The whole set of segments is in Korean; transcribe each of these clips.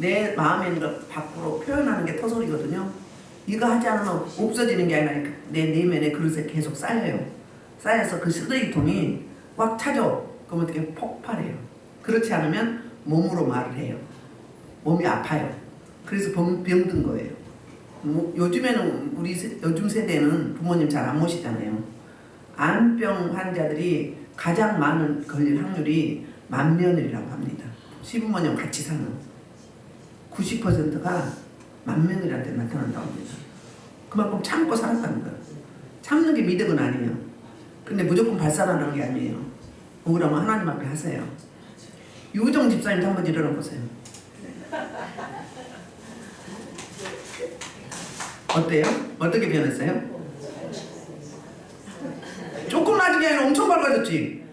내 마음에 있는 걸 밖으로 표현하는 게 터솔이거든요. 이거 하지 않으면 없어지는 게 아니라 내 내면의 그릇에 계속 쌓여요. 쌓여서 그 쓰레기통이 꽉 차죠. 그러면 어떻게 폭발해요. 그렇지 않으면 몸으로 말을 해요. 몸이 아파요. 그래서 병든 거예요. 요즘에는 요즘 세대는 부모님 잘 안 모시잖아요. 암병 환자들이 가장 많은 걸릴 확률이 만면이라고 합니다. 시부모님 같이 사는 90%가 만면이라는 데 나타난다고 합니다. 그만큼 참고 살았다는 거예요. 참는 게 미덕은 아니에요. 근데 무조건 발산하는 게 아니에요. 억울하면 하나님 앞에 하세요. 유정 집사님도 한번 일어나 보세요. 어때요? 어떻게 변했어요? 조금 나아진 게 아니라 엄청 밝아졌지.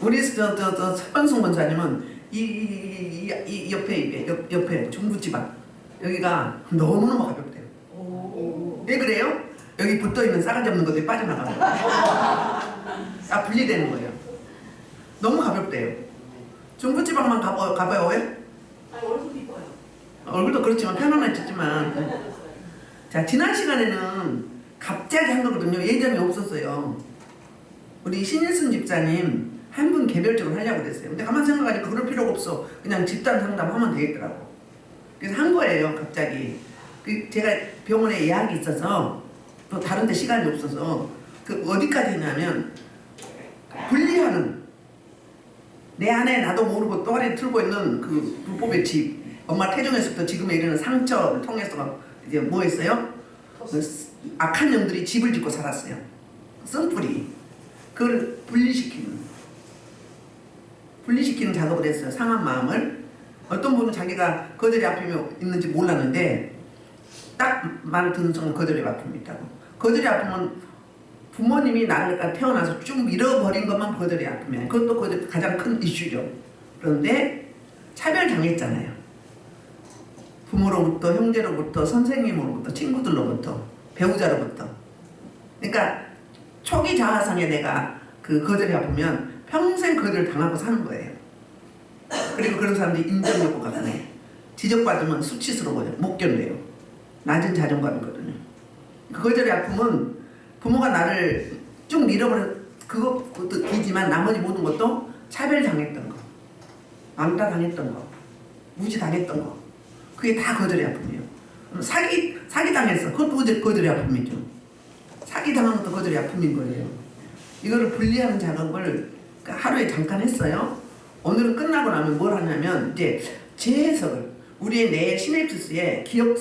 우리 서현승 권사님은 이 옆에 중부지방 여기가 너무너무 가볍대요. 왜 그래요? 여기 붙어있는 싸가지 없는 것들이 빠져나가고 다 분리되는 거예요. 너무 가볍대요. 중부지방만 가봐요. 왜? 얼굴도 이뻐요. 얼굴도 그렇지만 편안해졌지만 자, 지난 시간에는 갑자기 한 거거든요. 예전에 없었어요. 우리 신일순 집사님 한 분 개별적으로 하려고 그랬어요. 근데 가만 생각하니까 그럴 필요가 없어. 그냥 집단 상담하면 되겠더라고. 그래서 한 거예요. 갑자기. 제가 병원에 예약이 있어서 또 다른 데 시간이 없어서 그 어디까지 했냐면 분리하는 내 안에 나도 모르고 또아리 틀고 있는 그 불법의 집, 엄마 태중에서부터 지금에 이르는 상처를 통해서 이제 뭐 했어요? 악한 영들이 집을 짓고 살았어요. 쓴뿌리. 그걸 분리시키는 작업을 했어요. 상한 마음을. 어떤 분은 자기가 거절의 아픔이 있는지 몰랐는데 딱 말을 듣는 순간 거절의 아픔이 있다고. 거절의 아픔은 부모님이 나를 태어나서 쭉 잃어버린 것만 거절의 아픔이에요. 그것도 가장 큰 이슈죠. 그런데 차별당했잖아요. 부모로부터, 형제로부터, 선생님으로부터, 친구들로부터, 배우자로부터. 그러니까 초기 자아상에 내가 그 거절이 아프면 평생 거절 당하고 사는 거예요. 그리고 그런 사람들이 인정욕구가 강해요. 지적받으면 수치스러워요. 못 견뎌요. 낮은 자존감이거든요. 그 거절의 아픔은 부모가 나를 쭉 밀어버려 그것도 기지만 나머지 모든 것도 차별당했던 거, 왕따당했던 거, 무시당했던 거, 그게 다 거절의 아픔이에요. 사기당했어. 그것도 거절의 아픔이죠. 사기당한 것도 거절의 아픔인 거예요. 이거를 분리하는 작업을 하루에 잠깐 했어요. 오늘은 끝나고 나면 뭘 하냐면 이제 재해석을 우리의 뇌 시냅시스에 기억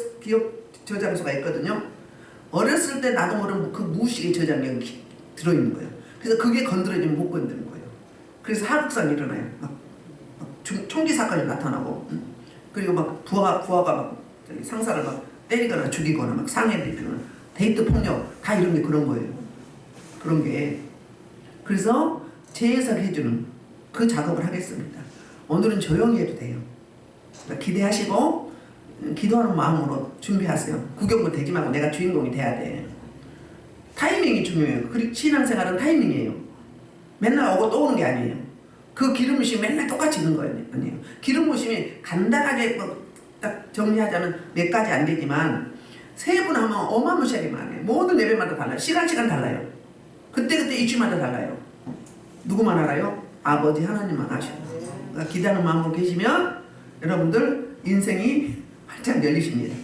저장소가 있거든요. 어렸을 때 나도 모르는 그 무의식의 저장력이 들어있는 거예요. 그래서 그게 건드려지면 못 건드는 거예요. 그래서 하극상이 일어나요. 막 총기 사건이 나타나고, 그리고 막 부하가 막 상사를 막 때리거나 죽이거나 막 상해를 입히거나 데이트 폭력 다 이런 게 그런 거예요. 그런 게. 그래서 재해석해주는 그 작업을 하겠습니다. 오늘은 조용히 해도 돼요. 그러니까 기대하시고 기도하는 마음으로 준비하세요. 구경도 되지 말고 내가 주인공이 돼야 돼. 타이밍이 중요해요. 그리고 신앙생활은 타이밍이에요. 맨날 오고 또 오는 게 아니에요. 그 기름부심이 맨날 똑같이 있는 거예요. 아니에요. 기름부심이 간단하게 딱 정리하자면 몇 가지 안 되지만 세 분 하면 어마무시하게 많아요. 모든 예배마다 달라요. 시간 달라요. 그때 이슈마다 달라요. 누구만 알아요? 아버지 하나님만 아셔요. 그러니까 기대하는 마음으로 계시면 여러분들 인생이 활짝 열리십니다.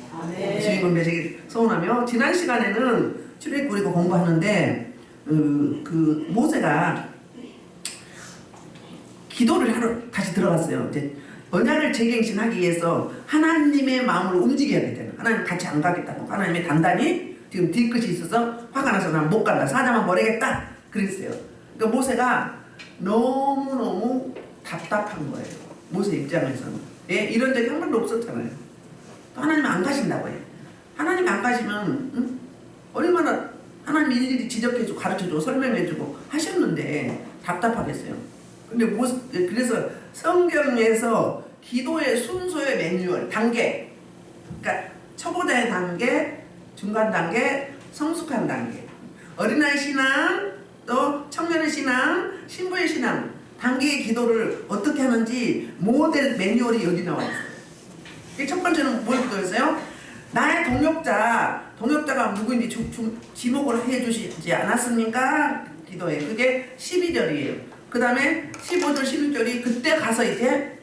주인공 되시길 소원하며, 지난 시간에는 출애굽기를 공부하는데 그 모세가 기도를 하러 다시 들어갔어요. 이제 언약을 재갱신하기 위해서 하나님의 마음을 움직여야 되잖아요. 하나님 같이 안 가겠다고. 하나님이 단단히 지금 뒤끝이 있어서 화가 나서 난 못 간다. 사자만 버리겠다. 그랬어요. 그러니까 모세가 너무너무 답답한 거예요. 모세 입장에서는. 예, 이런 적이 한 번도 없었잖아요. 또 하나님 안 가신다고 해요. 하나님 안 가시면 얼마나 하나님 일일이 지적해주고 가르쳐주고 설명해주고 하셨는데 답답하겠어요. 근데 그래서 성경에서 기도의 순서의 매뉴얼, 단계, 그러니까 초보자의 단계, 중간 단계, 성숙한 단계, 어린아이 신앙, 또 청년의 신앙, 신부의 신앙, 단기의 기도를 어떻게 하는지 모델 매뉴얼이 여기 나와 있어요. 첫 번째는 뭘 기도했어요? 나의 동역자가 누구인지 지목을 해주시지 않았습니까? 기도해. 그게 12절이에요. 그 다음에 15절, 16절이 그때 가서 이제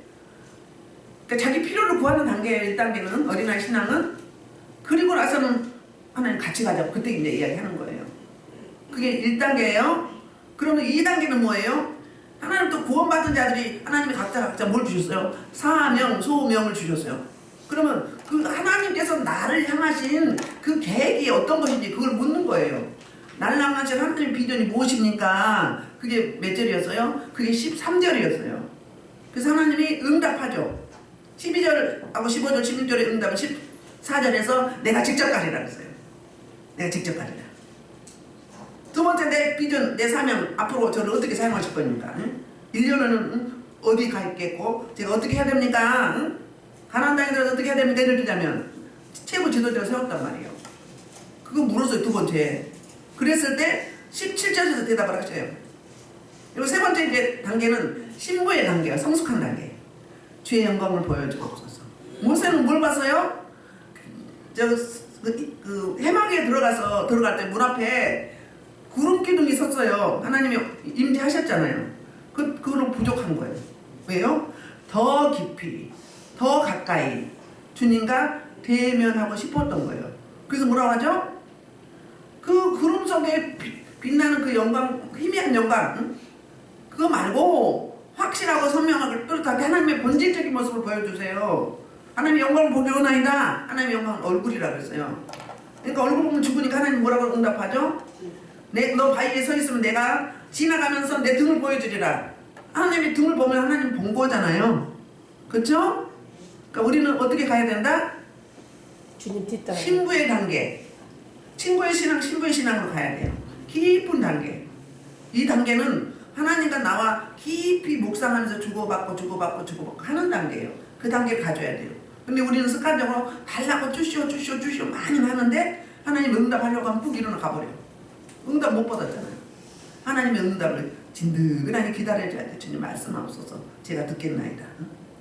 그러니까 자기 필요를 구하는 단계예요. 1단계는 어린아이 신앙은. 그리고 나서는 하나님 같이 가자고 그때 이제 이야기하는 거예요. 그게 1단계예요. 그러면 2단계는 뭐예요? 하나님 또 구원받은 자들이 하나님이 각자 뭘 주셨어요? 사명, 소명을 주셨어요. 그러면 그 하나님께서 나를 향하신 그 계획이 어떤 것인지 그걸 묻는 거예요. 나를 향하신 하나님의 비전이 무엇입니까? 그게 몇 절이었어요? 그게 13절이었어요. 그래서 하나님이 응답하죠. 12절하고 15절, 16절의 응답은 14절에서 내가 직접 가리라 그랬어요. 내가 직접 가리라. 두 번째 내 비전, 내 사명, 앞으로 저를 어떻게 사용하실 겁니까? 1년은 어디 가 있겠고 제가 어떻게 해야 됩니까? 가나안 땅에 들어서 어떻게 해야 됩니까? 예를 들자면 최고 지도자를 세웠단 말이에요. 그거 물었어요. 두 번째. 그랬을 때 17절에서 대답을 하셔요. 그리고 세 번째 이제 단계는 신부의 단계가 성숙한 단계. 주의 영광을 보여주옵소서. 모세는 뭘 봤어요? 해막에 들어갈 때 문 앞에 구름 기둥이 섰어요. 하나님이 임재하셨잖아요. 그거는 부족한 거예요. 왜요? 더 깊이, 더 가까이 주님과 대면하고 싶었던 거예요. 그래서 뭐라고 하죠? 그 구름 속에 빛나는 그 영광, 희미한 영광, 응? 그거 말고 확실하고 선명하게 뚜렷하게 하나님의 본질적인 모습을 보여주세요. 하나님의 영광을 보기 원하이다. 하나님의 영광은 얼굴이라고 했어요. 그러니까 얼굴 보면 죽으니까 하나님 뭐라고 응답하죠? 너 바위에 서 있으면 내가 지나가면서 내 등을 보여주리라. 하나님의 등을 보면 하나님 본 거잖아요. 그렇죠? 그러니까 우리는 어떻게 가야 된다? 주님 뒷따라. 신부의 단계. 신부의 신앙으로 가야 돼요. 깊은 단계. 이 단계는 하나님과 나와 깊이 묵상하면서 주고받고 하는 단계예요. 그 단계를 가져야 돼요. 근데 우리는 습관적으로 달라고 주시오 많이 하는데 하나님 응답하려고 하면 푹 일어나 가버려요. 응답 못 받았잖아요. 하나님의 응답을 진득하니 기다려줘야 돼. 주님 말씀하옵소서. 제가 듣겠나이다.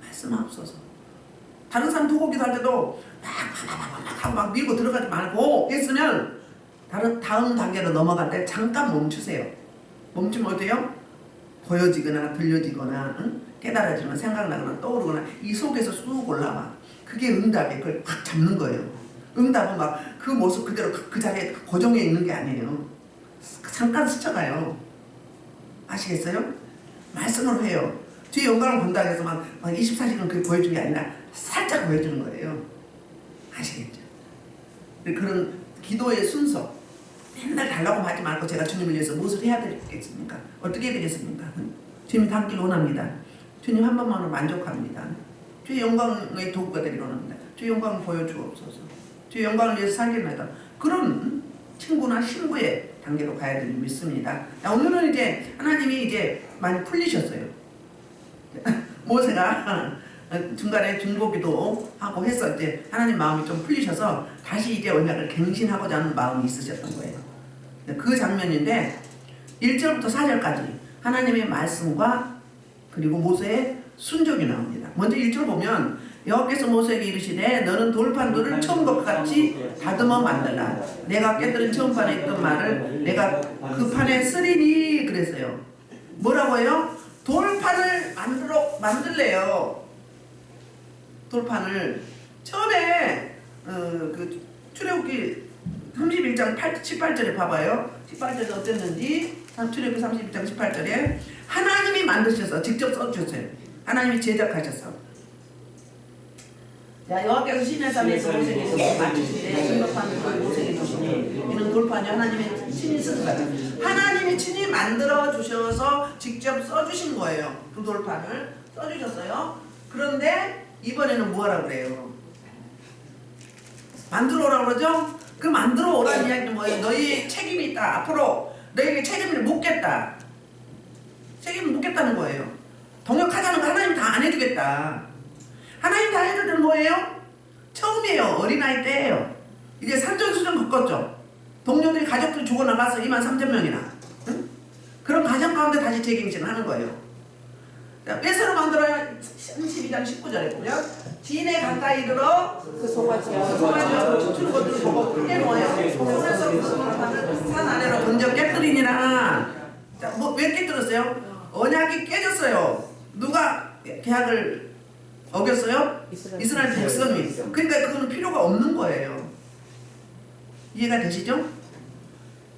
말씀하옵소서. 다른 사람 두고 기도할 때도 막 밀고 들어가지 말고 했으면 다음 단계로 넘어갈 때 잠깐 멈추세요. 멈추면 어때요? 보여지거나 들려지거나 깨달아지면 생각나거나 떠오르거나 이 속에서 쑥 올라와. 그게 응답이에요. 그걸 확 잡는 거예요. 응답은 막 그 모습 그대로 그 자리에 고정해 있는 게 아니에요. 잠깐 스쳐가요. 아시겠어요? 말씀으로 해요. 주의 영광을 본다고 해서 막 24시간 그렇게 보여주는 게 아니라 살짝 보여주는 거예요. 아시겠죠? 그런 기도의 순서. 맨날 달라고 하지 말고 제가 주님을 위해서 무엇을 해야 되겠습니까? 어떻게 해야 되겠습니까? 주님 닮길 원합니다. 주님 한 번만으로 만족합니다. 주의 영광의 도구가 되기를 원합니다. 주의 영광을 보여주옵소서. 주의 영광을 위해서 살겠나이다. 그런 친구나 신부의 단계로 가야 되는 믿습니다. 오늘은 이제 하나님이 이제 많이 풀리셨어요. 모세가 중간에 중보기도 하고 해서 이제 하나님 마음이 좀 풀리셔서 다시 이제 언약을 갱신하고자 하는 마음이 있으셨던 거예요. 그 장면인데 1절부터 4절까지 하나님의 말씀과 그리고 모세의 순종이 나옵니다. 먼저 1절 보면 여호와께서 모세에게 이르시되 너는 돌판들을 처음 것과 같이 다듬어 만들라. 내가 깨뜨린 처음 판에 있던 말을 내가 그 판에 쓰리니 그랬어요. 뭐라고요? 돌판을 만들래요. 돌판을 처음에 그 출애굽기 31장 18절에 봐봐요. 18절에 어땠는지 출애굽기 31장 18절에 하나님이 만드셔서 직접 써주셨어요. 하나님이 제작하셔서 자, 여호와께서 시내산에서 모세에게 맡기시되 증거판을 모세에게 주시니 이는 돌판이 하나님의 친히 쓴 거예요. 하나님이 친히 만들어 주셔서 직접 써주신 거예요. 그 돌판을 써주셨어요. 그런데 이번에는 뭐하라고 그래요? 만들어 오라고 그러죠? 그 만들어 오라는 이야기는 뭐예요? 너희의 책임이 있다. 앞으로 너희에게 책임을 묻겠다. 책임을 묻겠다는 거예요. 동역하자는 거 하나님 다 안 해주겠다. 하나님 다 해줄 때는 뭐예요? 처음이에요. 어린아이 때예요. 이제 산전수전 겪었죠. 동료들이 가족들이 죽어나가서 23,000명이나 응? 그런 가정 가운데 다시 재갱신을 하는 거예요. 자, 왜 서로 만들어요? 32장 19절에 보면 진에 가까이 들어 그 송아지야. 송아지와 춤추는 것들을 보고 크게 놓아요. 손에서 그 송아지를 산 아래로 던져 깨뜨리니라. 자, 뭐 왜 깨뜨렸어요? 언약이 깨졌어요. 누가 계약을 어겼어요? 이스라엘 백성이. 그러니까 그거는 필요가 없는 거예요. 이해가 되시죠?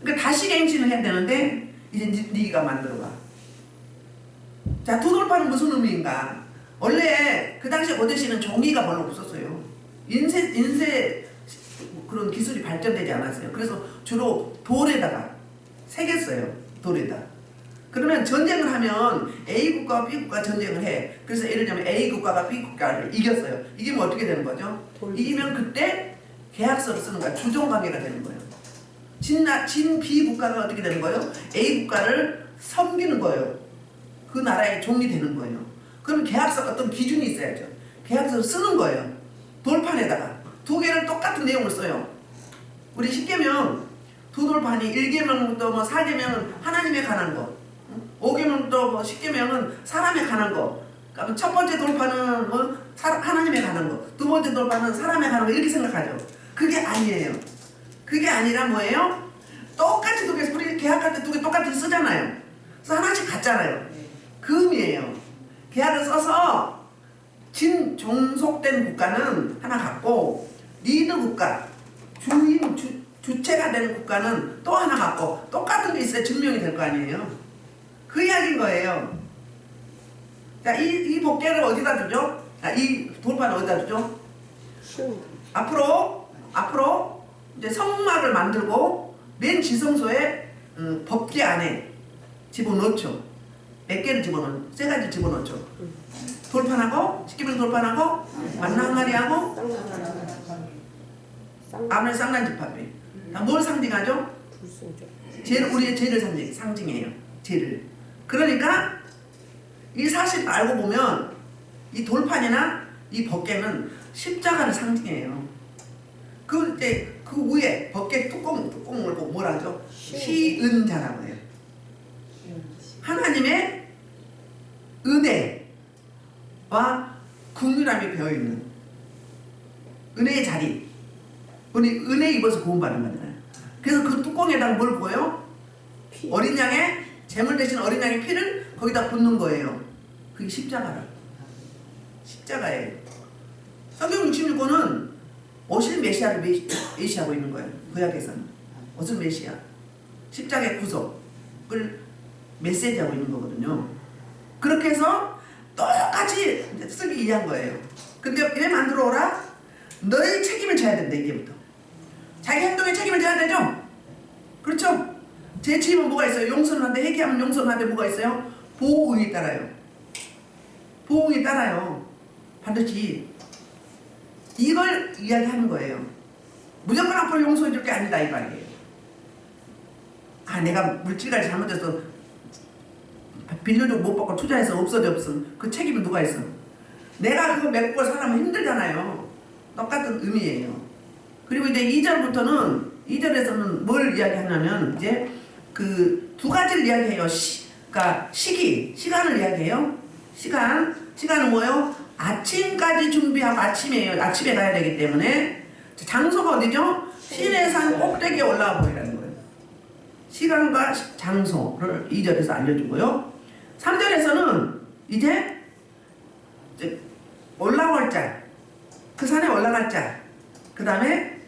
그러니까 다시 갱신을 해야 되는데 이제 네가 만들어봐. 자, 두 돌파는 무슨 의미인가? 원래 그 당시에 고대시는 종이가 별로 없었어요. 인쇄 그런 기술이 발전되지 않았어요. 그래서 주로 돌에다가 새겼어요. 돌에다. 그러면 전쟁을 하면 A 국가와 B 국가 전쟁을 해. 그래서 예를 들면 A 국가가 B 국가를 이겼어요. 이기면 어떻게 되는 거죠? 이기면 그때 계약서를 쓰는 거야. 주종 관계가 되는 거예요. 진 B 국가가 어떻게 되는 거예요? A 국가를 섬기는 거예요. 그 나라의 종이 되는 거예요. 그럼 계약서 어떤 기준이 있어야죠. 계약서를 쓰는 거예요. 돌판에다가 두 개를 똑같은 내용을 써요. 우리 10계명 두 돌판이 1계명부터 뭐 4계명은 하나님에 관한 거, 5계명부터 뭐 10계명은 사람에 관한 거. 그러니까 첫 번째 돌판은 뭐 하나님에 관한 거, 두 번째 돌판은 사람에 관한 거 이렇게 생각하죠. 그게 아니에요. 그게 아니라 뭐예요? 똑같이 두 개, 우리 계약할 때 두 개 똑같이 쓰잖아요. 그래서 하나씩 같잖아요. 그 의미예요. 계약을 써서 종속된 국가는 하나 갖고 리드 국가, 주체가 되는 국가는 또 하나 갖고 똑같은 게 있어야 증명이 될 거 아니에요. 그 이야기인 거예요. 자, 이 법계를 어디다 두죠? 이 돌판을 어디다 두죠? 앞으로 이제 성막을 만들고 맨 지성소에 법계 안에 집어넣죠. 몇 개를 집어넣죠? 세 가지 집어넣죠. 돌판하고 10계명 돌판하고 만나 항아리하고 아무래 쌍난집합이. 뭘 상징하죠? 우리의 죄를 상징해요. 죄를. 그러니까 이 사실 알고 보면 이 돌판이나 이 법계는 십자가를 상징해요. 그 위에 법계 뚜껑을 보고 뭐라 하죠? 시은자라고 해요. 하나님의 은혜와 긍휼함이 배어있는 은혜의 자리. 우리 은혜 입어서 구원받는 거잖아요. 그래서 그 뚜껑에다가 뭘 부어요? 어린 양의 제물 대신 어린 양의 피를 거기다 붓는 거예요. 그게 십자가예요. 성경 66권은 오실 메시아를 메시하고 있는 거예요. 구약에서는 오실 메시아, 십자가의 구속을 메시지하고 있는 거거든요. 그렇게 해서 똑같이 쓰기 이해한 거예요. 근데 왜 만들어 오라? 너의 책임을 져야 된다. 이제부터 자기 행동에 책임을 져야 되죠. 그렇죠? 제 책임은 뭐가 있어요? 용서는 한데, 회개하면 용서는 한데 뭐가 있어요? 보응이 따라요. 보응이 따라요. 반드시 이걸 이야기하는 거예요. 무조건 앞으로 용서해 줄 게 아니다 이 말이에요. 내가 물질까지 잘못해서 빌려주고 못 받고 투자해서 없음. 그 책임은 누가 있어? 내가 그거 메꾸고 살면 힘들잖아요. 똑같은 의미예요. 그리고 이제 2절에서는 뭘 이야기하냐면 이제 그 두 가지를 이야기해요. 그러니까 시간을 이야기해요. 시간은 뭐예요? 아침까지 준비하고 아침에 가야 되기 때문에 장소가 어디죠? 시내산 꼭대기에 올라가 보이라는 거예요. 시간과 장소를 2절에서 알려주고요. 3절에서는 이제 올라갈 자, 그 산에 올라갈 자, 그 다음에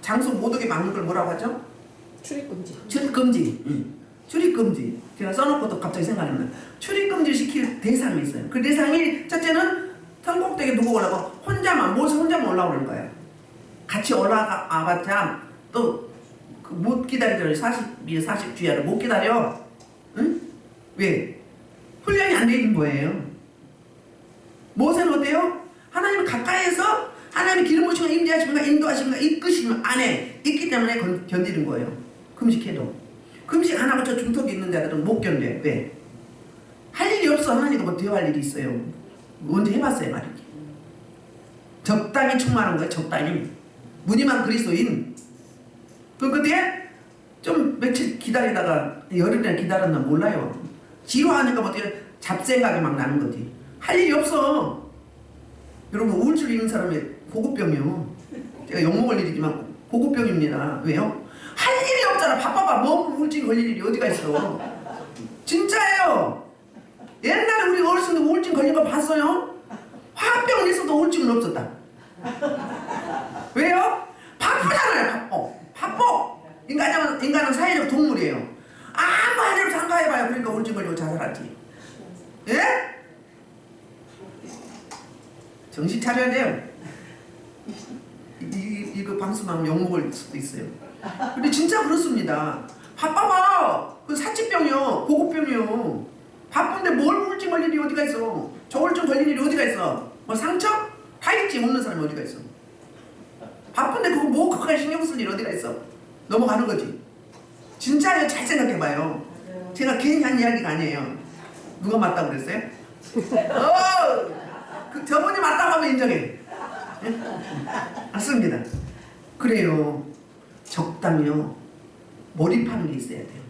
장소 못 오게 막는 걸 뭐라고 하죠? 출입금지. 출입금지. 제가 써놓고도 갑자기 생각이 나요. 출입금지 시킬 대상이 있어요. 그 대상이 첫째는 산 꼭대기에 누구 올라가고 혼자만 올라오는 거예요. 같이 올라가봤자 또 못 기다리죠. 40주야를 못 기다려. 응? 왜? 훈련이 안 돼 있는 거예요. 모세는 어때요? 하나님은 가까이에서 하나님이 기름 부으시면 임재하시면 인도하시면 이끄시면 안에 있기 때문에 견디는 거예요. 금식해도. 금식 안 하고 저 중턱에 있는 자들은 못 견뎌. 왜? 할 일이 없어. 하나님도 뭐 되어 할 일이 있어요. 언제 해봤어요 말이지. 적당히 충만한 거예요. 적당히. 무늬만 그리스도인. 그때 좀 며칠 기다리다가 열흘이나 기다렸나 몰라요. 지루하니까 어떻게 잡생각이 막 나는 거지. 할 일이 없어. 여러분 우울증 있는 사람의 고급병이요. 제가 욕먹을 일이지만 고급병입니다. 왜요? 할 일이 없잖아. 바빠봐. 뭐 우울증 걸릴 일이 어디가 있어. 진짜예요. 옛날에 우리 어르신들 우울증 걸린 거 봤어요? 화병 있어도 우울증은 없었다. 왜요? 바쁘잖아요. 바빠. 인간은 사회적 동물이에요. 아무 할 일 없이 한가해봐요. 그러니까 우울증 걸리고 자살하지. 예? 정신 차려야 돼요. 이거 방송하면 욕먹을 수도 있어요. 근데 진짜 그렇습니다. 바빠봐. 그 사치병이요. 고급병이요. 바쁜데 뭘 우울증 걸릴 일이 어디가 있어. 저울증 걸릴 일이 어디가 있어. 뭐 상처? 다 있지. 웃는 사람이 어디가 있어. 바쁜데 그거 뭐 그거에 신경 쓸 일 어디가 있어. 넘어가는 거지. 진짜요. 잘 생각해봐요. 제가 괜히 한 이야기가 아니에요. 누가 맞다고 그랬어요? 저분이 맞다고 하면 인정해. 맞습니다. 그래요. 적당히요. 몰입하는 게 있어야 돼요.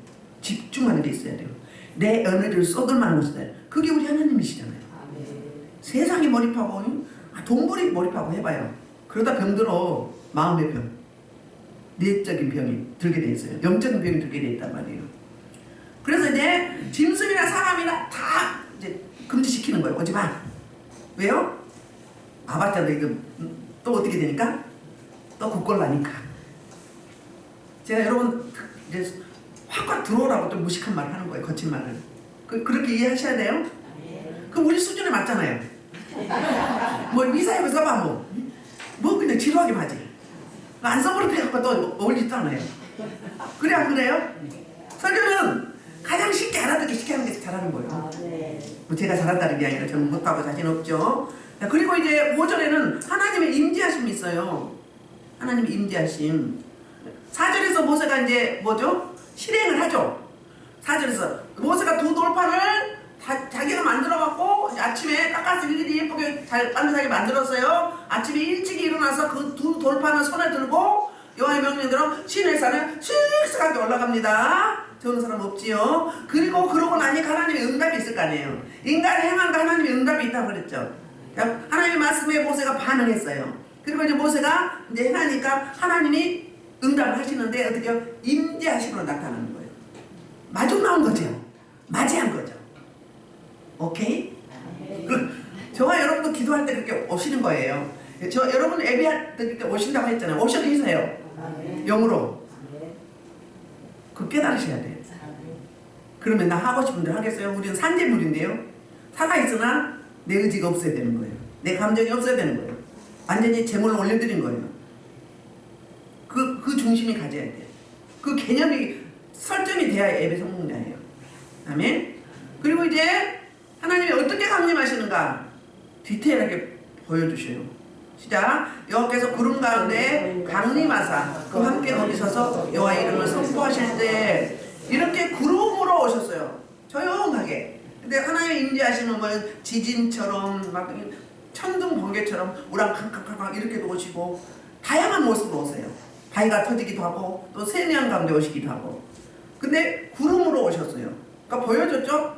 집중하는 게 있어야 돼요. 내 에너지를 쏟을만한 것이다. 그게 우리 하나님이시잖아요. 세상에 몰입하고 돈벌이 몰입하고 해봐요. 그러다 병들어. 마음의 병, 내적인 병이 들게 돼 있어요. 영적인 병이 들게 돼 있단 말이에요. 그래서 이제 짐승이나 사람이나 다 이제 금지시키는 거예요. 오지 마. 왜요? 아바타도 이거 또 어떻게 되니까? 또 굳걸라니까. 제가 여러분 이제 확 들어오라고 좀 무식한 말을 하는 거예요. 거친 말을. 그렇게 이해하셔야 돼요. 그럼 우리 수준에 맞잖아요. 뭐 미사일 써봐 뭐 그냥 지루하게 맞지. 안 써버릇해갖고 또 어울리지도 않아요. 그래 안 그래요? 설교는 가장 쉽게 알아듣기 쉽게 하는 게 잘하는 거예요. 뭐 제가 잘한다는 게 아니라 저는 못하고 자신 없죠. 그리고 이제 5절에는 하나님의 임재하심이 있어요. 하나님의 임재하심. 4절에서 모세가 이제 뭐죠? 실행을 하죠. 4절에서 모세가 두 돌판을 자기가 만들어갖고 아침에 깎아서 일일이 예쁘게 잘 반듯하게 만들었어요. 아침에 일찍 일어나서 그 두 돌판을 손에 들고 여호와의 명령대로 시내산에 씩씩하게 올라갑니다. 저는 사람 없지요. 그리고 그러고 나니 하나님의 응답이 있을 거 아니에요. 인간의 행함과 하나님의 응답이 있다고 그랬죠. 하나님의 말씀에 모세가 반응했어요. 그리고 이제 모세가 이제 행하니까 하나님이 응답을 하시는데 어떻게요? 임재하심으로 나타나는 거예요. 마중 나온 거죠. 맞이한 거죠. 오케이? 저와 여러분도 기도할 때 그렇게 오시는 거예요. 저 여러분 예배할 때 그렇게 오신다고 했잖아요. 오셔 계세요. 영으로. 그 깨달으셔야 돼요. 그러면 나 하고 싶은 대로 하겠어요? 우리는 산재물인데요. 살아있으나 내 의지가 없어야 되는 거예요. 내 감정이 없어야 되는 거예요. 완전히 제물을 올려드린 거예요. 그 중심이 가져야 돼요. 그 개념이 설정이 돼야 예배 성공자예요. 아멘? 그리고 이제 하나님이 어떻게 강림하시는가 디테일하게 보여주셔요. 시작. 여호와께서 구름 가운데 강림하사 그 함께 거기 서서 여호와 이름을 선포하실 때 이렇게 구름으로 오셨어요. 조용하게. 근데 하나님의 임재하시는 뭐 지진처럼 막 천둥 번개처럼 우랑캉캉캉 이렇게도 오시고 다양한 모습으로 오세요. 바위가 터지기도 하고 또 세미한 가운데 오시기도 하고. 근데 구름으로 오셨어요. 그러니까 보여줬죠?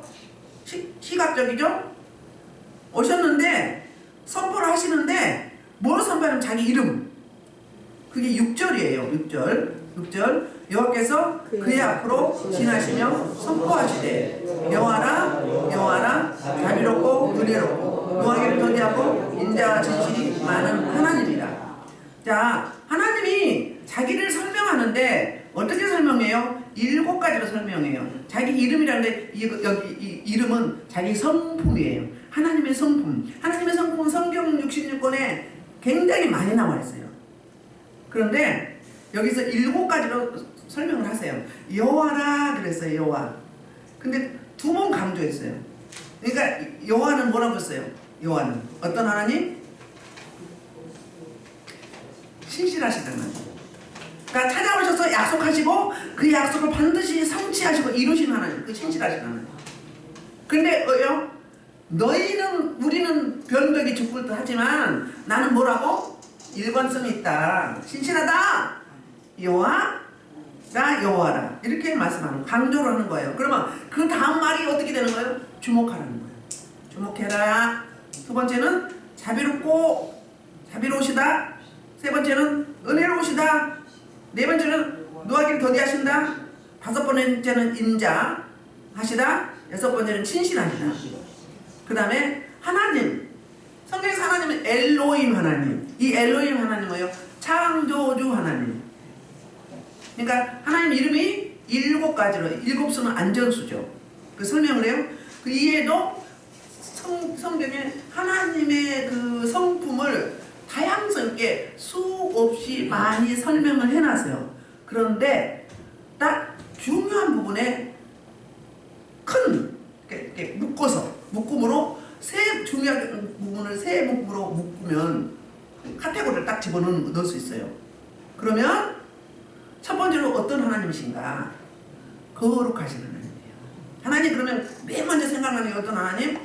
시각적이죠? 오셨는데 선포를 하시는데 뭘 선포하면 자기 이름. 그게 6절이에요. 6절. 여호와께서 그의 앞으로 지나시며 선포하시되 여호와라 자비롭고 은혜롭고 노하기를 더디하고 인자와 진실이 많은 하나님이라. 자, 하나님이 자기를 설명하는데 어떻게 설명해요? 7가지로 설명해요. 자기 이름이라는데 여기 이 이름은 자기 성품이에요. 하나님의 성품. 하나님의 성품은 성경 66권에 굉장히 많이 나와 있어요. 그런데 여기서 7가지로 설명을 하세요. 여호와라 그랬어요. 여호와. 근데 2번 강조했어요. 그러니까 여호와는 뭐라고 했어요? 여호와는 어떤 하나님? 신실하시다는 하나님. 그러니까 찾아오셔서 약속하시고 그 약속을 반드시 성취하시고 이루시는 하나님. 그 신실하신 하나님. 근데 우리는 변덕이 죽을 듯 하지만 나는 뭐라고? 일관성이 있다. 신실하다. 여호와라 이렇게 말씀하는 강조를 하는 거예요. 그러면 그 다음 말이 어떻게 되는 거예요? 주목하라는 거예요. 주목해라. 두 번째는 자비로우시다. 세 번째는 은혜로우시다. 네 번째는 노하기를 더디하신다. 다섯 번째는 인자하시다. 여섯 번째는 친신하시다. 그 다음에 하나님, 성경에서 하나님은 엘로힘 하나님. 이 엘로힘 하나님은 뭐예요? 창조주 하나님. 그러니까 하나님 이름이 7가지로, 7수는 안전수죠. 그 설명을 해요. 그 이해도 성경에 하나님의 그 성품을 다양성 있게 수없이 많이 설명을 해놨어요. 그런데 딱 중요한 부분에 큰 이렇게 묶음으로 중요한 부분을 세 묶음으로 묶으면 카테고리를 딱 집어넣을 수 있어요. 그러면 첫 번째로 어떤 하나님이신가? 거룩하신 하나님이에요. 하나님 그러면 맨 먼저 생각나는 게 어떤 하나님?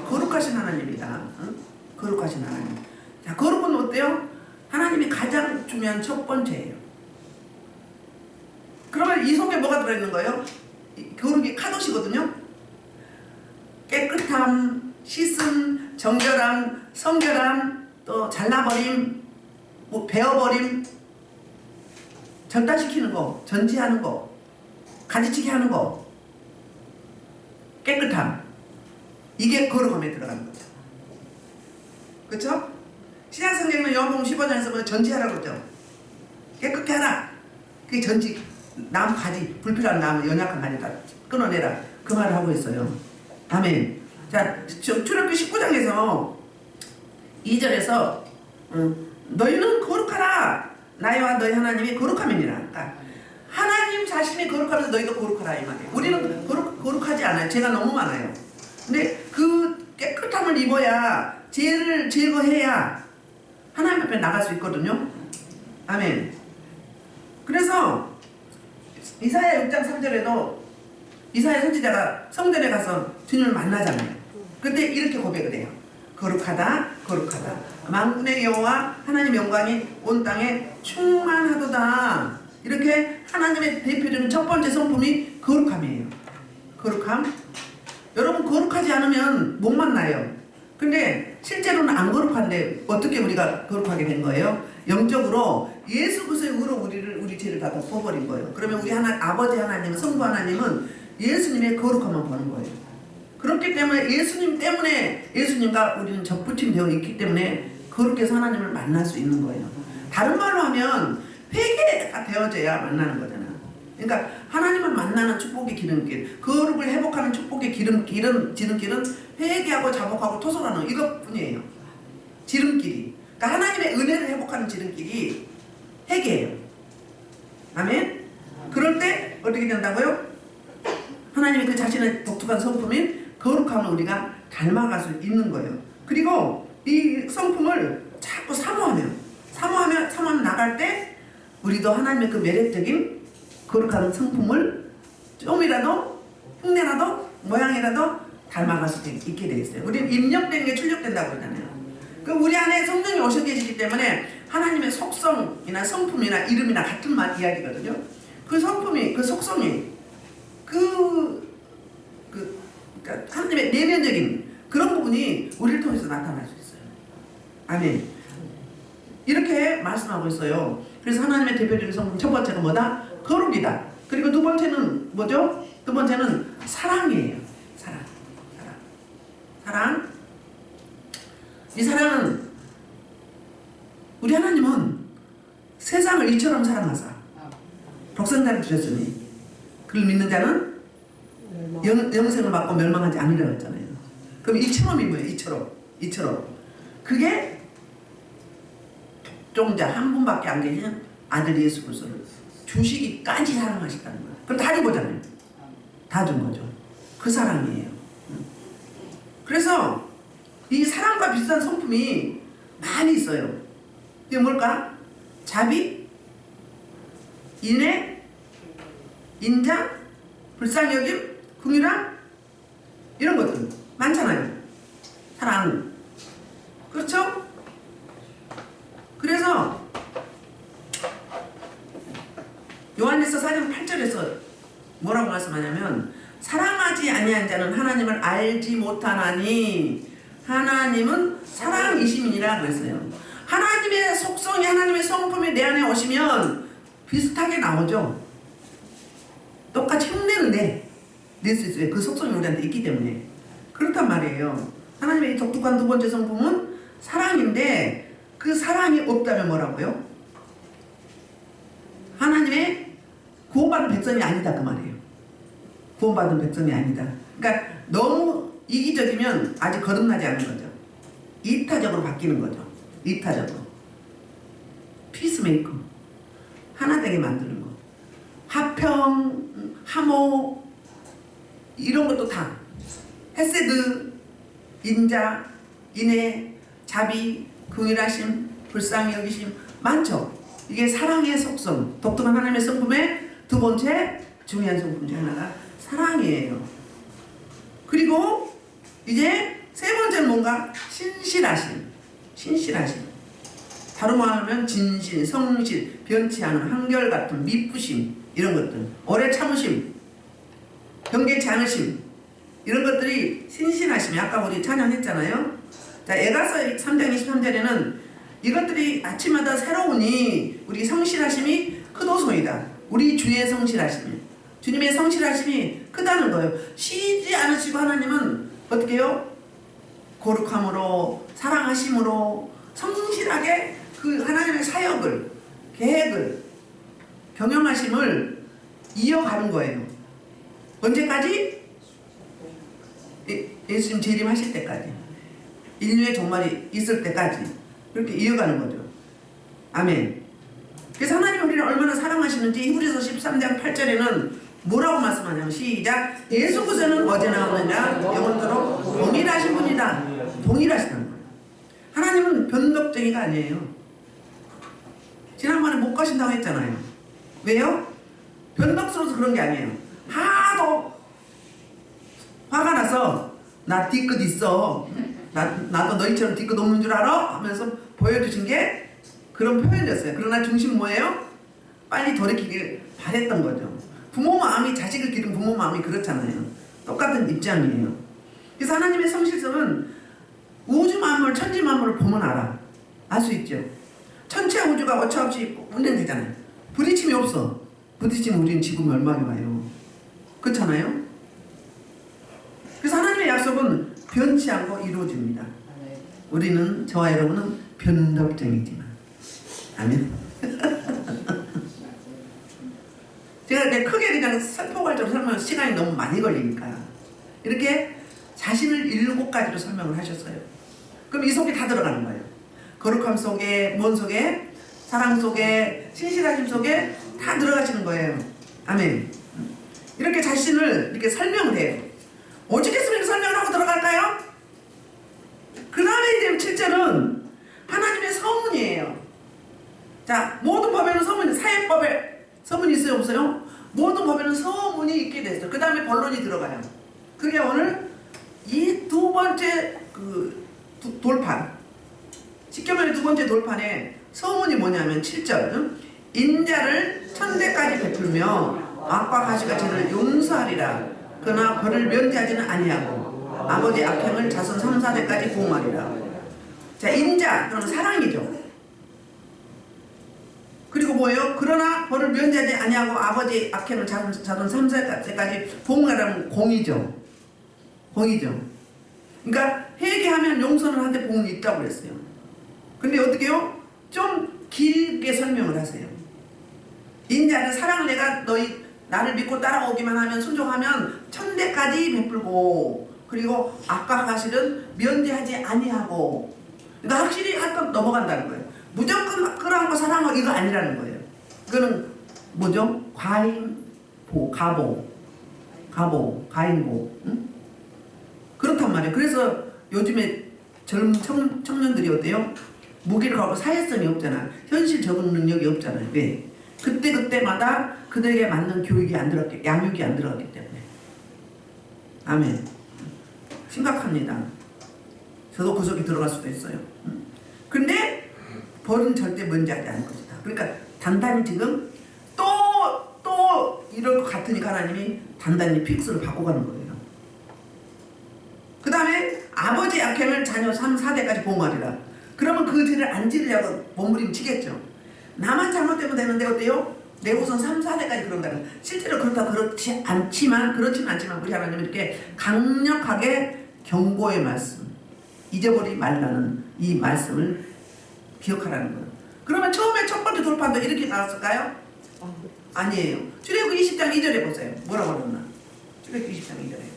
거룩하신 하나님이다. 응? 거룩하신 하나님. 자, 거룩은 어때요? 하나님이 가장 중요한 첫 번째예요. 그러면 이 속에 뭐가 들어있는 거예요? 거룩이 카도시거든요. 깨끗함, 씻음, 정결함, 성결함, 또 잘라버림, 뭐 베어버림, 절단시키는 거, 전지하는 거, 가지치기 하는 거, 깨끗함. 이게 거룩함에 들어가는 거죠. 그렇죠? 신약성경은 요한복음 15장에서 뭐 전지하라고 그러죠. 깨끗게 하라. 그게 전지. 나무 가지, 불필요한 나무, 연약한 가지 다 끊어내라. 그 말을 하고 있어요. 아멘. 자, 출애굽기 19장에서 2절에서 너희는 거룩하라. 나와 너희 하나님이 거룩함이니라. 그러니까 하나님 자신이 거룩하면서 너희도 거룩하라 이 말이에요. 우리는 거룩하지 않아요. 죄가 너무 많아요. 근데 그 깨끗함을 입어야 죄를 제거해야 하나님 앞에 나갈 수 있거든요. 아멘. 그래서 이사야 6장 3절에도 이사야 선지자가 성전에 가서 주님을 만나잖아요. 그때 이렇게 고백을 해요. 거룩하다, 거룩하다. 만군의 여호와 하나님의 영광이 온 땅에 충만하도다. 이렇게 하나님의 대표적인 첫 번째 성품이 거룩함이에요. 거룩함. 여러분 거룩하지 않으면 못 만나요. 근데 실제로는 안 거룩한데 어떻게 우리가 거룩하게 된 거예요? 영적으로 예수 그리스도의 의로 우리 죄를 다 덮어버린 거예요. 그러면 우리 아버지 하나님은 성부 하나님은 예수님의 거룩함만 보는 거예요. 그렇기 때문에 예수님 때문에 예수님과 우리는 접붙임 되어 있기 때문에 거룩해서 하나님을 만날 수 있는 거예요. 다른 말로 하면 회개가 되어져야 만나는 거잖아. 그러니까 하나님을 만나는 축복의 기름길, 거룩을 회복하는 축복의 지름길은 회개하고 자복하고 토설하는 이것뿐이에요. 지름길이. 그러니까 하나님의 은혜를 회복하는 지름길이 회개예요. 아멘? 그럴 때 어떻게 된다고요? 하나님이 그 자신의 독특한 성품인 거룩함을 우리가 닮아갈 수 있는 거예요. 그리고 이 성품을 자꾸 사모하면 나갈 때 우리도 하나님의 그 매력적인 거룩한 성품을 좀이라도 흉내라도 모양이라도 닮아갈 수 있게 되어 있어요. 우리는 입력된 게 출력된다고 그러잖아요. 그 우리 안에 성령이 오셔 계시기 때문에 하나님의 속성이나 성품이나 이름이나 같은 말 이야기거든요. 그 성품이, 그 속성이, 그러니까 하나님의 내면적인 그런 부분이 우리를 통해서 나타날 수 있어요. 아멘. 이렇게 말씀하고 있어요. 그래서 하나님의 대표적인 성품 첫 번째가 뭐다? 거룩이다. 그리고 두 번째는 뭐죠? 두 번째는 사랑이에요. 사랑. 이 사랑은 우리 하나님은 세상을 이처럼 사랑하사 독생자를 주셨으니 그를 믿는 자는 영생을 받고 멸망하지 않으려고 했잖아요. 그럼 이처럼이 뭐예요? 이처럼. 그게 독종자 한 분밖에 안 계신 아들 예수 그리스도를 주시기까지 사랑하셨다는 거예요. 그럼 다 준 거잖아요. 다 준 거죠. 그 사랑이에요. 그래서 이 사랑과 비슷한 성품이 많이 있어요. 이게 뭘까? 자비, 인애, 인자, 불쌍히 여김, 긍휼함 이런 것들 많잖아요. 사랑. 그렇죠? 그래서 요한일서 4장 8절에서 뭐라고 말씀하냐면 사랑하지 사랑하지 아니한 자는 하나님을 알지 못하나니 하나님은 사랑이심이니라 그랬어요. 하나님의 속성이 하나님의 성품이 내 안에 오시면 비슷하게 나오죠. 똑같이 흉내는 낼 수 있어요. 그 속성이 우리한테 있기 때문에. 그렇단 말이에요. 하나님의 독특한 두 번째 성품은 사랑인데 그 사랑이 없다면 뭐라고요? 하나님의 구원받은 백성이 아니다 그 말이에요. 구원받은 백성이 아니다. 그러니까 너무 이기적이면 아직 거듭나지 않은 거죠. 이타적으로 바뀌는 거죠. 이타적으로. 피스메이커. 하나 되게 만드는 거. 화평, 화목 이런 것도 다 헤세드, 인자, 인애, 자비, 긍휼하심, 불쌍히 여기심 많죠. 이게 사랑의 속성, 독특한 하나님의 성품의 두 번째 중요한 성품 중 하나가 사랑이에요. 그리고 이제 세 번째는 뭔가 신실하심. 신실하심. 다른 말 하면 진실, 성실, 변치 않은 한결같은 미쁘심 이런 것들, 오래 참으심, 경계치 않으심 이런 것들이 신실하심이 아까 우리 찬양했잖아요. 자, 에가서 3장 23절에는 이것들이 아침마다 새로우니 우리 성실하심이 크도소이다. 우리 주의 성실하심이, 주님의 성실하심이 크다는 거예요. 쉬지 않으시고 하나님은 어떻게 해요? 거룩함으로 사랑하심으로 성실하게 그 하나님의 사역을, 계획을, 경영하심을 이어가는 거예요. 언제까지? 예수님 재림하실 때까지, 인류의 종말이 있을 때까지 그렇게 이어가는 거죠. 아멘. 그래서 하나님이 우리를 얼마나 사랑하시는지 히브리서 13장 8절에는 뭐라고 말씀하냐면 시작. 예수 그리스도는 어제나 오늘나 영원토록 동일하신 분이다. 동일하시다는 거예요. 하나님은 변덕쟁이가 아니에요. 지난번에 못 가신다고 했잖아요. 왜요? 변덕스러워서 그런 게 아니에요. 하도 화가 나서 나 뒤끝 있어, 나도 너희처럼 뒤끝 없는 줄 알아? 하면서 보여주신 게 그런 표현이었어요. 그러나 중심 뭐예요? 빨리 돌이키길 바랬던 거죠. 부모 마음이, 자식을 기른 부모 마음이 그렇잖아요. 똑같은 입장이에요. 그래서 하나님의 성실성은 우주 만물, 천지 만물을 보면 알아. 알 수 있죠. 천체 우주가 어처없이 운행되잖아요. 부딪힘이 없어. 부딪히면 우리는 지금이 얼마나 와요. 그렇잖아요. 그래서 하나님의 약속은 변치 않고 이루어집니다. 우리는, 저와 여러분은 변덕쟁이지만. 아멘. 제가 이렇게 크게 그냥 포괄적으로 설명할 시간이 너무 많이 걸리니까 이렇게 자신을 7가지로 설명을 하셨어요. 그럼 이 속에 다 들어가는 거예요. 거룩함 속에, 뭔 속에, 사랑 속에, 신실하심 속에 다 들어가시는 거예요. 아멘. 이렇게 자신을 이렇게 설명을 해요. 오직했으면 이렇게 설명을 하고 들어갈까요? 그 다음에 이제 7절은 하나님의 서문이에요. 자, 모든 법에는 서문이, 사회법에 서문이 있어요, 없어요? 모든 법에는 서문이 있게 됐어요. 그 다음에 본론이 들어가요. 그게 오늘 이 두 번째 돌판, 십계명의 두 번째 돌판에 서문이 뭐냐면 7절, 인자를 천대까지 베풀며 악과 가시가 저를 용서하리라. 그러나 벌을 면제하지는 아니하고 아버지 악행을 자손 3, 4대까지 보응하리라. 자, 인자, 그러면 사랑이죠. 그리고 뭐예요? 그러나 벌을 면제하지 아니하고 아버지 악행을 자손 3, 4대까지 보응하라는 공이죠. 공이죠. 그러니까 회개하면 용서는 한데 보응이 있다고 그랬어요. 근데 어떻게 해요? 좀 길게 설명을 하세요. 인자는 사랑을 내가 너희 나를 믿고 따라오기만 하면, 순종하면 천대까지 베풀고, 그리고 악과 가실은 면제하지 아니하고. 그러니까 확실히 한번 넘어간다는 거예요. 무조건 끌어안고 사랑하고 이거 아니라는 거예요. 그거는 뭐죠? 과잉보, 가보, 과잉보. 응? 그렇단 말이에요. 그래서 요즘에 젊은 청년들이 어때요? 무기력하고 사회성이 없잖아. 현실 적응 능력이 없잖아요. 왜? 그때마다 그들에게 맞는 교육이 안 들어갔기, 양육이 안 들어갔기 때문에. 아멘. 심각합니다. 저도 그 속에 들어갈 수도 있어요. 근데 벌은 절대 면제하지 않을 것이다. 그러니까 단단히 지금 또 이럴 것 같으니까 하나님이 단단히 픽스를 바꿔가는 거예요. 보응하리라. 그러면 그 죄를 안 지으려고 몸부림치겠죠. 나만 잘못되면 되는데 어때요? 내 후손 3, 4대까지 그런다. 실제로 그렇지는 않지만 우리 하나님은 이렇게 강력하게 경고의 말씀, 잊어버리지 말라는 이 말씀을 기억하라는 거예요. 그러면 처음에 첫 번째 돌판도 이렇게 나왔을까요? 아니에요. 출애굽기 20장 2절에 보세요. 뭐라고 그랬나? 출애굽기 20장 2절에.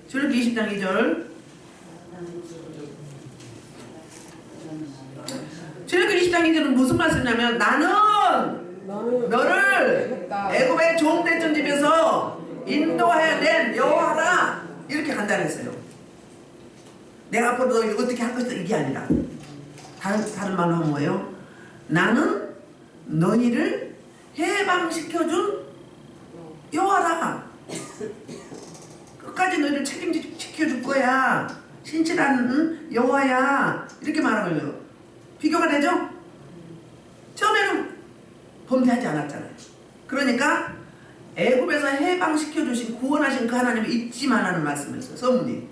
출애굽기 20장 2절. 출애굽기 20장 2절은 무슨 말씀이냐면 나는 너를 애굽의 종됐던 집에서 인도하여 낸 여호와라 이렇게 간단했어요. 내가 앞으로 너 어떻게 할 것이다 이게 아니라 다른 말로 하면 뭐예요? 나는 너희를 해방시켜준 여호와라. 끝까지 너희를 책임지켜줄 거야. 신실한 여호와야. 이렇게 말하는 거예요. 비교가 되죠? 처음에는 범죄하지 않았잖아요. 그러니까 애굽에서 해방시켜주신 구원하신 그 하나님을 잊지 말라는 말씀이었어요. 서문이.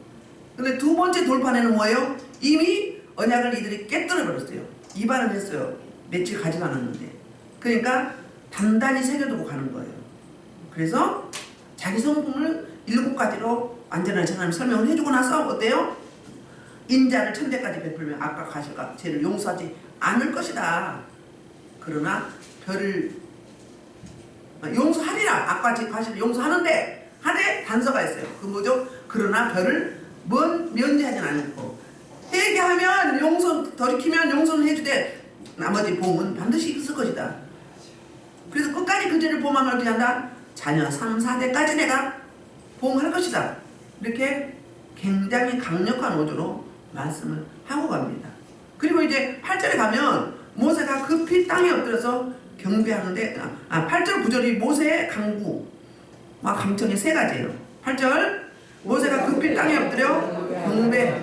근데 두 번째 돌판에는 뭐예요? 이미 언약을 이들이 깨뜨려버렸어요. 이반을 했어요. 며칠 가지도 않았는데. 그러니까 단단히 새겨두고 가는 거예요. 그래서 자기 성품을 7가지로 완전한 하나님 설명을 해주고 나서 어때요? 인자를 천대까지 베풀면 아까 가실까 죄를 용서하지 않을 것이다. 그러나 별을 용서하리라. 아까 가실 용서하는데 하되 단서가 있어요. 그 뭐죠? 그러나 별을 면제하진 않고 회개하면 용서 돌이키면 용서는 해주되 나머지 보험은 반드시 있을 것이다. 그래서 끝까지 그 죄를 보험하면 어떻게 한다? 자녀 3, 4대까지 내가 보험할 것이다. 이렇게 굉장히 강력한 어조로 말씀을 하고 갑니다. 그리고 이제 8절에 가면 모세가 급히 땅에 엎드려서 경배하는데 8절 9절이 모세의 강구와 감청의 세 가지예요. 8절 모세가 급히 땅에 엎드려 경배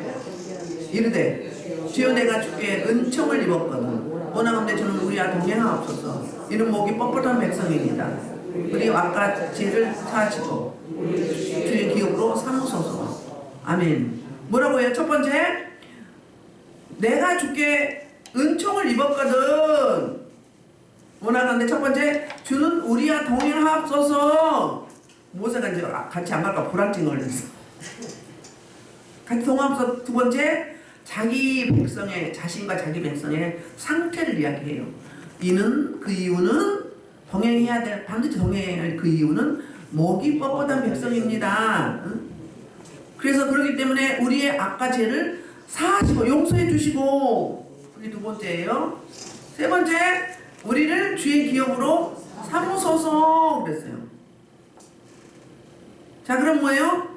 이르되 주여 내가 주께 은총을 입었거든 원하건대 주는 우리와 동행하옵소서. 이는 목이 뻣뻣한 백성입니다. 우리 왕과 죄를 사하시고 주의 기업으로 삼으소서. 아멘. 뭐라고 해요? 첫 번째, 내가 주께 은총을 입었거든 원하건대 첫 번째, 주는 우리와 동행하옵소서. 모세가 이제 같이 안 갈까 불안증 걸렸어. 같이 동행하옵소서. 두 번째, 자신과 자기 백성의 상태를 이야기해요. 그 이유는 동행해야 될, 반드시 동행해야 할 그 이유는 목이 뻣뻣한 백성입니다. 그래서 그렇기 때문에 우리의 악과 죄를 사하시고 용서해 주시고, 그게 두 번째예요. 세 번째, 우리를 주의 기업으로 삼으소서 그랬어요. 자, 그럼 뭐예요?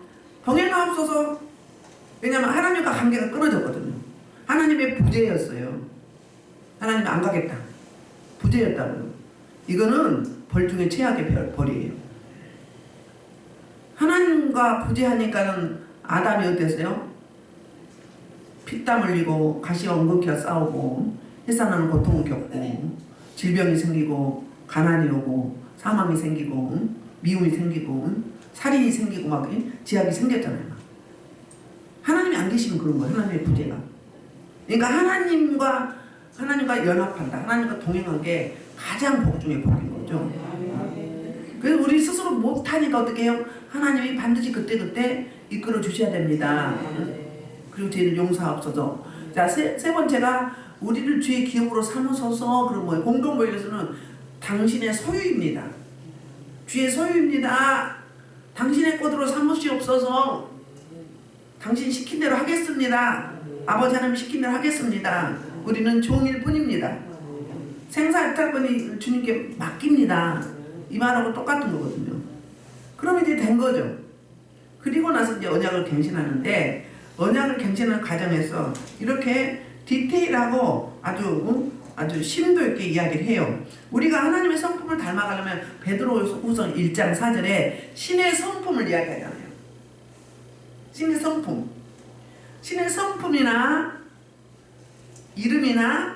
동행하옵소서. 왜냐하면 하나님과 관계가 끊어졌거든요. 하나님의 부재였어요. 하나님 안 가겠다. 부재였다고요. 이거는 벌 중에 최악의 벌이에요. 하나님과 부재하니까는 아담이 어땠어요? 피땀 흘리고 가시와 엉겅퀴와 싸우고 햇사나는 고통을 겪고 질병이 생기고 가난이 오고 사망이 생기고 미움이 생기고 살인이 생기고 막 지압이 생겼잖아요. 하나님이 안 계시면 그런 거예요. 하나님의 부재가. 그러니까 하나님과 연합한다. 하나님과 동행한 게 가장 복 중에 복인 거죠. 그래서 우리 스스로 못하니까 어떻게 해요? 하나님이 반드시 그때그때 이끌어 주셔야 됩니다. 그리고 죄를 용서하옵소서. 자, 세 번째가 우리를 주의 기업으로 삼으소서. 그런 거예요. 공동모임에서는 당신의 소유입니다. 주의 소유입니다. 당신의 것으로 삼으시옵소서. 당신 시킨 대로 하겠습니다. 아버지 하나님 시킨 대로 하겠습니다. 우리는 종일 뿐입니다. 생사일탈권이 주님께 맡깁니다. 이 말하고 똑같은 거거든요. 그럼 이제 된 거죠. 그리고 나서 이제 언약을 갱신하는데, 언약을 갱신하는 과정에서 이렇게 디테일하고 아주 심도 있게 이야기를 해요. 우리가 하나님의 성품을 닮아가려면 베드로후서 1장 4절에 신의 성품을 이야기하잖아요. 신의 성품. 신의 성품이나 이름이나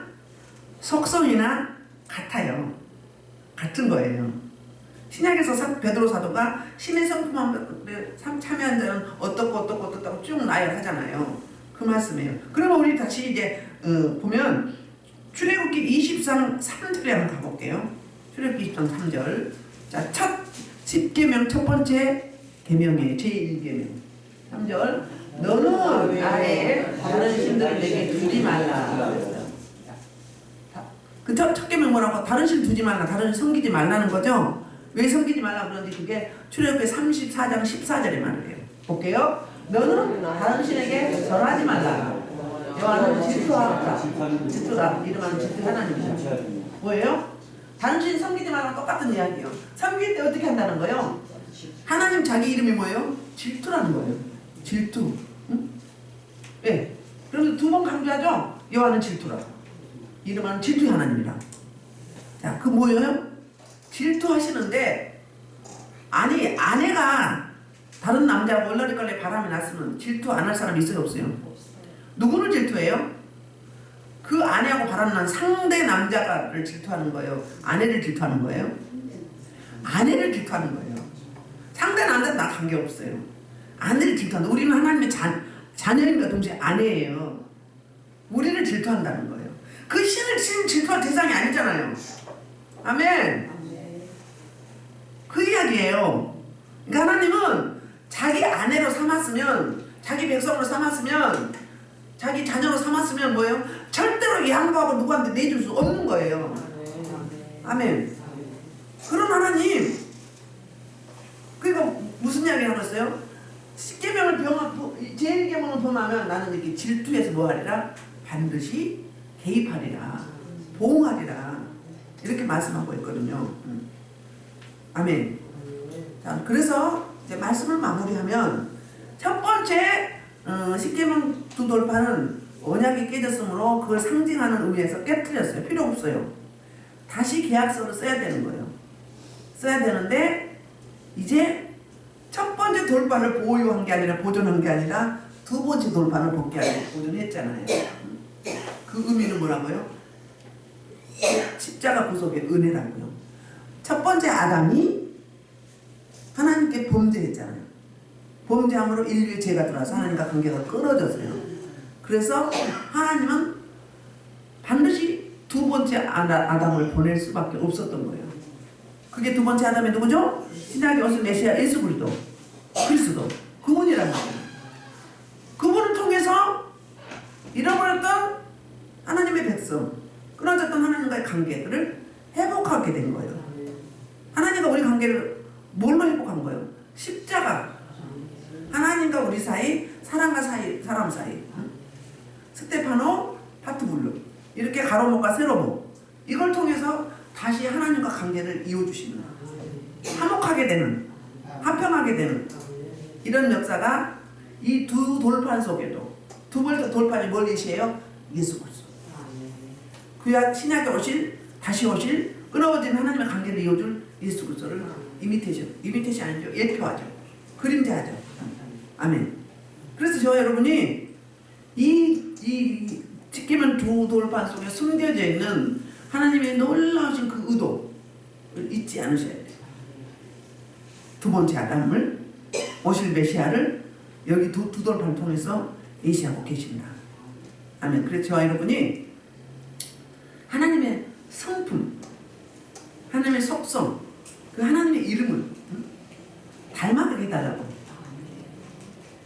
속성이나 같아요. 같은 거예요. 신약에서 베드로 사도가 신의 성품에 참여한 자는 어떻고 쭉 나열하잖아요. 그 말씀이에요. 그러면 우리 다시 이제 보면 출애굽기 20장 3절에 한번 가볼게요. 출애굽기 20장 3절. 자, 첫 10계명 첫 번째 계명이에요. 제1계명 3절. 너는 아예 다른 신들을 내게 두지 말라. 그 첫 계명 뭐라고? 다른 신 두지 말라. 다른 신 섬기지 말라는 거죠. 왜 섬기지 말라 그런지 그게 출애굽기 34장 14절에 말을 해요. 볼게요. 너는 다른 신에게 절하지 말라. 여호와는 질투하다. 이름하는 질투 하나님이죠. 뭐예요? 다른 신 섬기지 말라는 똑같은 이야기예요. 섬길 때 어떻게 한다는 거예요? 하나님 자기 이름이 뭐예요? 질투라는 거예요. 질투. 응? 네. 그래서 두 번 강조하죠. 여호와는 질투라. 이름하는 질투의 하나님이라. 자, 그 뭐예요? 질투하시는데 아니 아내가 다른 남자하고 얼떨결에 바람이 났으면 질투 안 할 사람이 있어요 없어요? 누구를 질투해요? 그 아내하고 바람난 상대 남자를 질투하는 거예요? 아내를 질투하는 거예요? 아내를 질투하는 거예요. 상대 남자는 나 관계없어요. 아내를 질투한다. 우리는 하나님의 자녀임과 동시에 아내예요. 우리를 질투한다는 거예요. 그 신을 질투할 대상이 아니잖아요. 아멘. 그 이야기예요. 그러니까 하나님은 자기 아내로 삼았으면, 자기 백성으로 삼았으면, 자기 자녀로 삼았으면 뭐예요? 절대로 양보하고 누구한테 내줄 수 없는 거예요. 아멘. 그런 하나님. 그러니까 무슨 이야기를 하고 있어요? 10계명을 제1계명을 범하면 나는 이렇게 질투해서 뭐하리라? 반드시 개입하리라. 보응하리라. 이렇게 말씀하고 있거든요. 아멘. 자, 그래서 이제 말씀을 마무리하면 첫 번째 10계명 두 돌파는 언약이 깨졌으므로 그걸 상징하는 의미에서 깨트렸어요. 필요 없어요. 다시 계약서를 써야 되는 거예요. 써야 되는데 이제 첫 번째 돌파를 보유한 게 아니라 보존한 게 아니라 두 번째 돌파를 복귀하고 보존했잖아요. 그 의미는 뭐라고요? 십자가 구속의 은혜라고요. 첫 번째 아담이 하나님께 범죄했잖아요. 범죄함으로 인류의 죄가 들어와서 하나님과 관계가 끊어졌어요. 그래서 하나님은 반드시 두 번째 아담을 보낼 수밖에 없었던 거예요. 그게 두 번째 아담이 누구죠? 신약에 오신 메시아 예수 그리스도 그분이란 말이에요. 그분을 통해서 잃어버렸던 하나님의 백성, 끊어졌던 하나님과의 관계들을 회복하게 된 거예요. 하나님과 우리 관계를 뭘로 회복한 거예요? 십자가. 하나님과 우리 사이, 사람과 사람 사이. 스테파노, 파트블루. 이렇게 가로목과 세로목. 이걸 통해서 다시 하나님과 관계를 이어주시는, 화목하게 되는, 화평하게 되는 이런 역사가 이 두 돌판 속에도, 두 번째 돌판이 뭘 예시해요? 예수 그리스도. 구약 신약에 다시 오실 끊어진 하나님의 관계를 이어줄 예수 그리스도를 이미테이션 아니죠? 예표하죠. 그림자하죠. 아멘. 그래서 저와 여러분이 이 지키면 두 돌판 속에 숨겨져 있는 하나님의 놀라우신 그 의도를 잊지 않으셔야 돼요. 두 번째 아담을, 오실 메시아를 여기 두 돌판을 통해서 예시하고 계십니다. 아멘. 그래서 저와 여러분이 하나님의 성품, 하나님의 속성, 그 하나님의 이름을 닮아가게 해달라고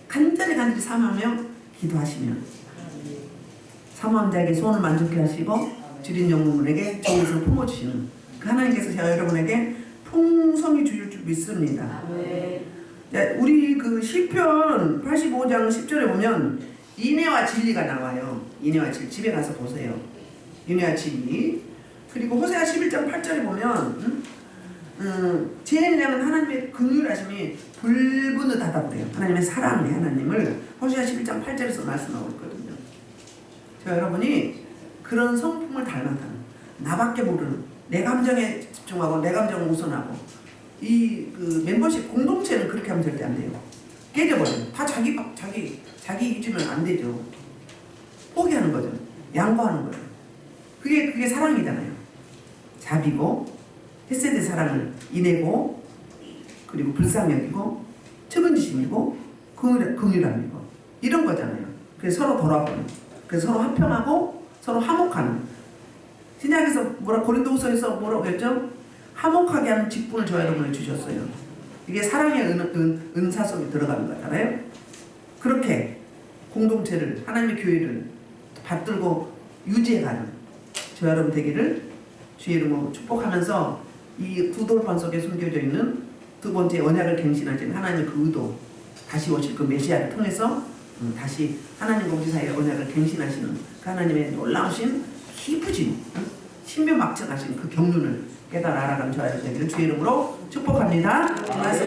간절히 사모하며 기도하시면 사모한 자에게 소원을 만족케 하시고 주린 영혼에게 좋은 것을 품어주시는 그 하나님께서 저와 여러분에게 풍성히 주실 줄 믿습니다. 우리 그 시편 85장 10절에 보면 인애와 진리가 나와요. 인애와 진리. 집에 가서 보세요. 인애와 진리. 그리고 호세아 11장 8절에 보면 제1량은 하나님의 긍휼하심이 불분듯하다고 그래요. 하나님의 사랑의 하나님을 호세아 11장 8절에서 말씀하고 있거든요. 저 여러분이 그런 성품을 닮았다는, 나밖에 모르는, 내 감정에 집중하고 내 감정을 우선하고, 이 그 멤버십 공동체는 그렇게 하면 절대 안 돼요. 깨져버려요. 다 자기 이주면 안 되죠. 포기하는 거죠. 양보하는 거예요. 그게 사랑이잖아요. 자비고 햇세대 사랑을 이내고 그리고 불쌍력이고 측은지심이고 긍휼함이고 이런 거잖아요. 그래서 서로 돌아보는, 그래서 서로 화평하고 서로 화목하는. 신약에서 고린도후서에서 뭐라고 했죠? 화목하게 하는 직분을 저 여러분을 주셨어요. 이게 사랑의 은사 속에 들어가는 거잖아요. 그렇게 공동체를, 하나님의 교회를 받들고 유지해가는 저 여러분 되기를 주의 이름으로 축복하면서 이 구돌판 속에 숨겨져 있는 두 번째 언약을 갱신하신 하나님의 그 의도, 다시 오실 그 메시아를 통해서 다시 하나님과 우리 사이의 언약을 갱신하시는 그 하나님의 놀라우신 희부진 신묘막측하신 그 경륜을 깨달아 알아가는 저 여러분 되기를 주의 이름으로 축복합니다.